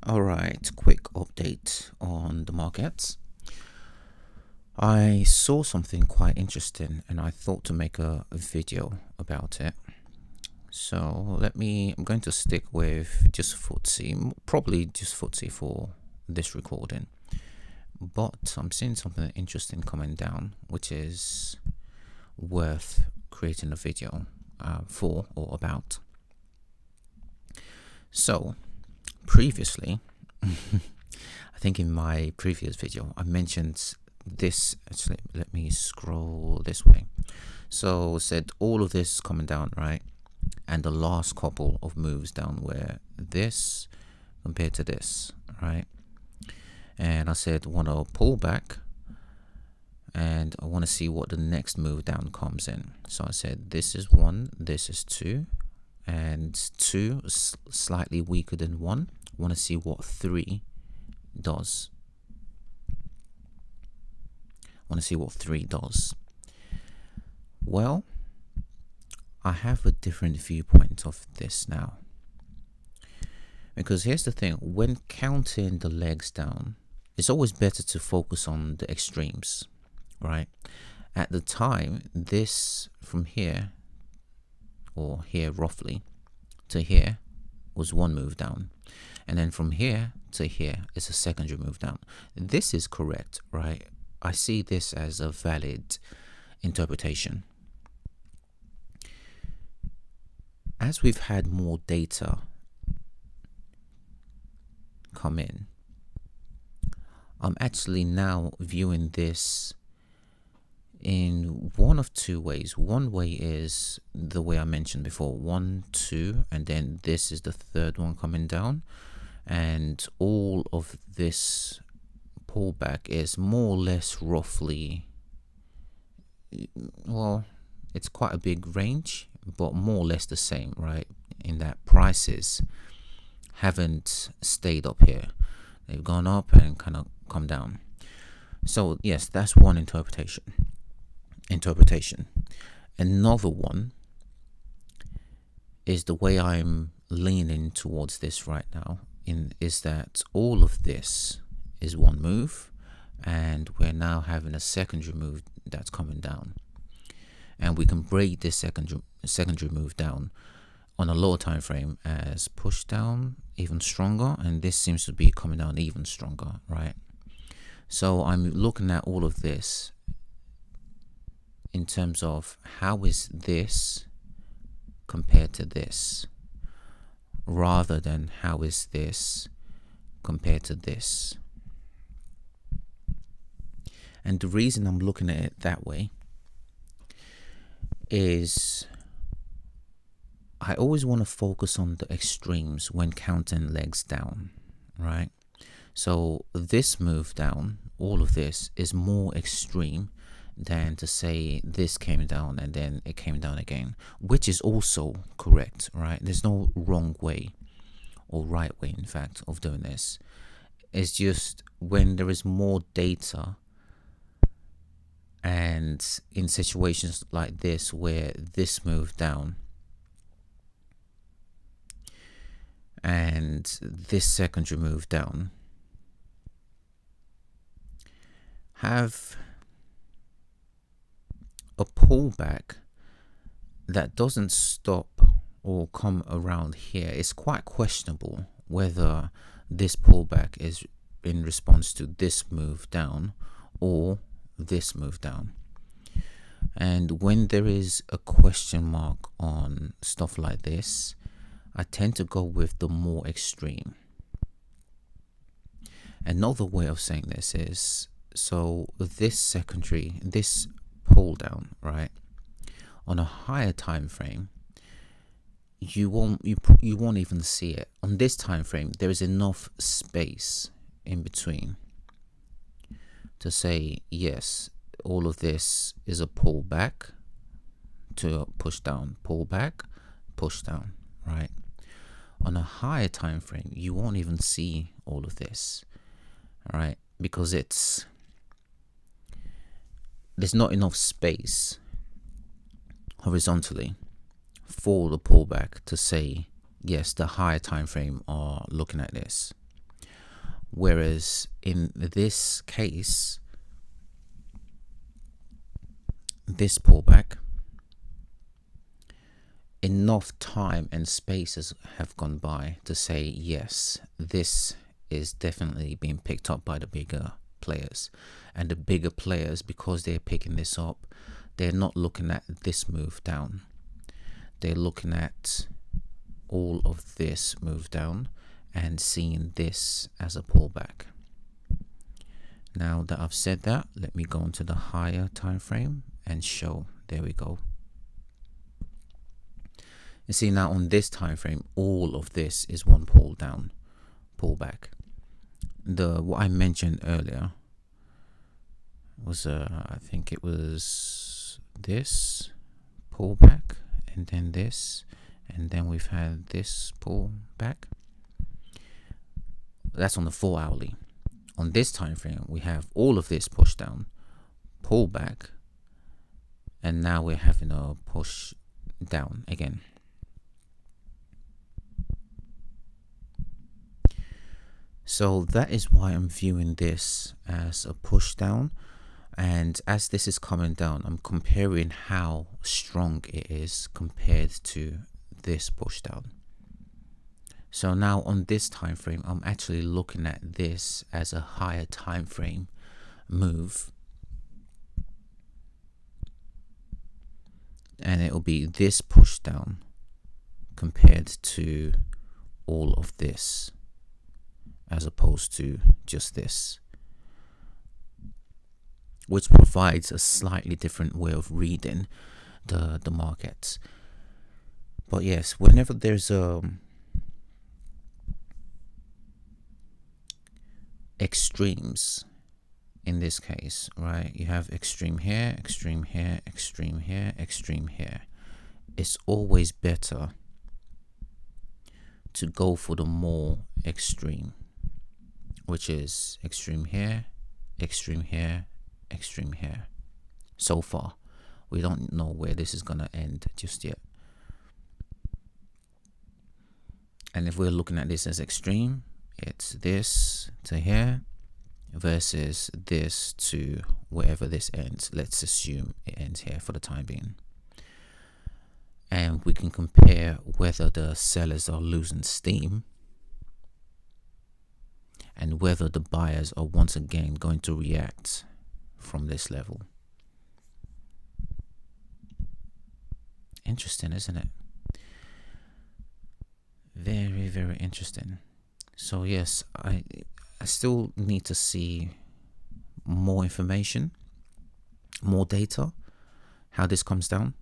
All right, quick update on the markets. I saw something quite interesting and I thought to make a video about it. So I'm going to stick with just FTSE, probably just FTSE for this recording. But I'm seeing something interesting coming down, which is worth creating a video for or about. So, previously, I think in my previous video, I mentioned this. Actually, let me scroll this way. So, said all of this coming down, right? And the last couple of moves down were this compared to this, right? And I said, want to pull back and I want to see what the next move down comes in. So I said, this is 1, this is 2, and 2 is slightly weaker than 1. I want to see what 3 does. Well, I have a different viewpoint of this now. Because here's the thing, when counting the legs down, it's always better to focus on the extremes, right? At the time, this from here, or here roughly, to here was 1 move down. And then from here to here is a secondary move down. This is correct, right? I see this as a valid interpretation. As we've had more data come in, I'm actually now viewing this in one of 2 ways. One way is the way I mentioned before, 1, 2, and then this is the third one coming down, and all of this pullback is more or less roughly, well, it's quite a big range, but more or less the same, right? In that prices haven't stayed up here. They've gone up and kind of come down. So yes, that's one interpretation. Another one is the way I'm leaning towards this right now, is that all of this is 1 move and we're now having a secondary move that's coming down, and we can break this secondary move down on a lower time frame as push down even stronger, and this seems to be coming down even stronger, right? So I'm looking at all of this in terms of how is this compared to this, rather than how is this compared to this. And the reason I'm looking at it that way is I always want to focus on the extremes when counting legs down, right? So this move down, all of this is more extreme than to say this came down and then it came down again, which is also correct, right? There's no wrong way or right way, in fact, of doing this. It's just when there is more data, and in situations like this where this move down and this secondary move down have a pullback that doesn't stop or come around here, it's quite questionable whether this pullback is in response to this move down or this move down. And when there is a question mark on stuff like this, I tend to go with the more extreme. Another way of saying this is, so this pull down, right, on a higher time frame, you won't even see it. On this time frame, there is enough space in between to say, yes, all of this is a pullback to a push down, pullback, push down, right? On a higher time frame, you won't even see all of this, right? Because there's not enough space horizontally for the pullback to say, yes, the higher time frame are looking at this. Whereas in this case, this pullback, enough time and spaces have gone by to say, yes, this is definitely being picked up by the bigger players. And the bigger players, because they're picking this up, they're not looking at this move down. They're looking at all of this move down and seeing this as a pullback. Now that I've said that, let me go into the higher time frame and show. There we go. You see now on this time frame, all of this is one pull down, pullback. What I mentioned earlier was I think it was this pullback, and then this, and then we've had this pullback. That's on the 4 hourly. On this time frame, we have all of this push down, pullback, and now we're having a push down again. So that is why I'm viewing this as a push down. And as this is coming down, I'm comparing how strong it is compared to this push down. So now on this time frame, I'm actually looking at this as a higher time frame move. And it will be this push down compared to all of this, as opposed to just this, which provides a slightly different way of reading the markets. But yes, whenever there's extremes in this case, right? You have extreme here, extreme here, extreme here, extreme here. It's always better to go for the more extreme, which is extreme here, extreme here, extreme here. So far, we don't know where this is going to end just yet. And if we're looking at this as extreme, it's this to here versus this to wherever this ends. Let's assume it ends here for the time being. And we can compare whether the sellers are losing steam and whether the buyers are once again going to react from this level. Interesting, isn't it? Very, very interesting. So yes, I still need to see more information, more data, how this comes down.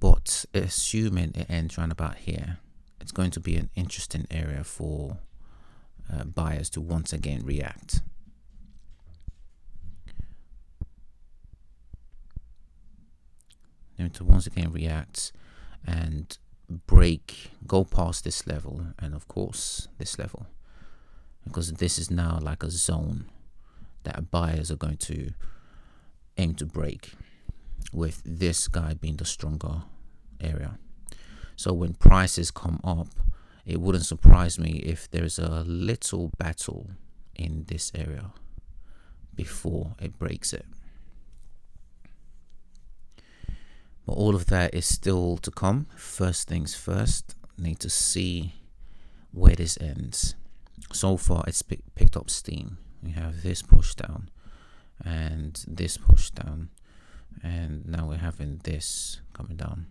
But assuming it ends around about here, it's going to be an interesting area for buyers to once again react. Them to once again react and go past this level, and of course this level, because this is now like a zone that buyers are going to aim to break, with this guy being the stronger area. So when prices come up, it wouldn't surprise me if there's a little battle in this area before it breaks it. But all of that is still to come. First things first, need to see where this ends. So far it's picked up steam. We have this push down and this push down, and now we're having this coming down,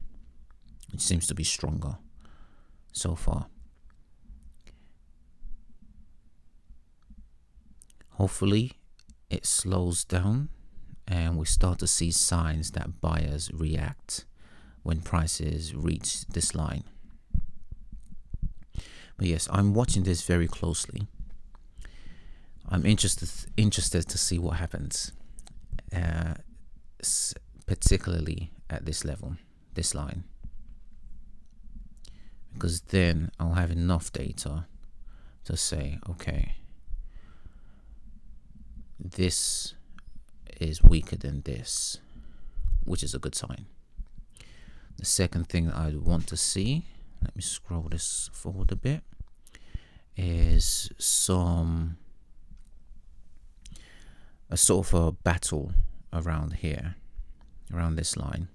which seems to be stronger so far. Hopefully it slows down and we start to see signs that buyers react when prices reach this line. But yes, I'm watching this very closely. I'm interested to see what happens, particularly at this level, this line, because then I'll have enough data to say, okay, this is weaker than this, which is a good sign. The second thing I want to see, let me scroll this forward a bit, is a sort of a battle around here, around this line,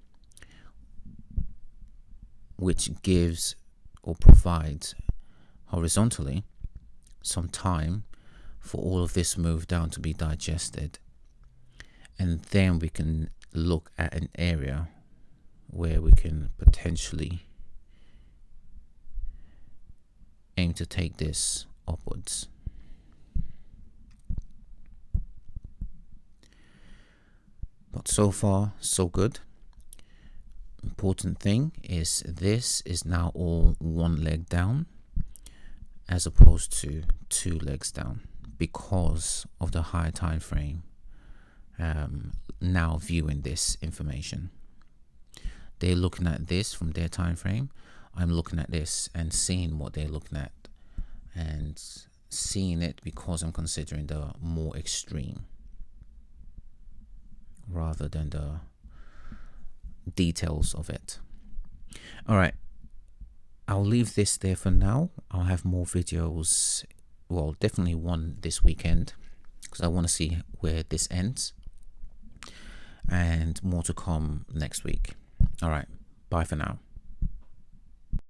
which gives or provides horizontally some time for all of this move down to be digested, and then we can look at an area where we can potentially aim to take this upwards. But so far so good. Important thing is this is now all one leg down as opposed to two legs down, because of the higher time frame now viewing this information. They're looking at this from their time frame. I'm looking at this and seeing what they're looking at, and seeing it because I'm considering the more extreme rather than the details of it. All right, I'll leave this there for now. I'll have more videos, well, definitely one this weekend, because I want to see where this ends, and more to come next week. All right, bye for now.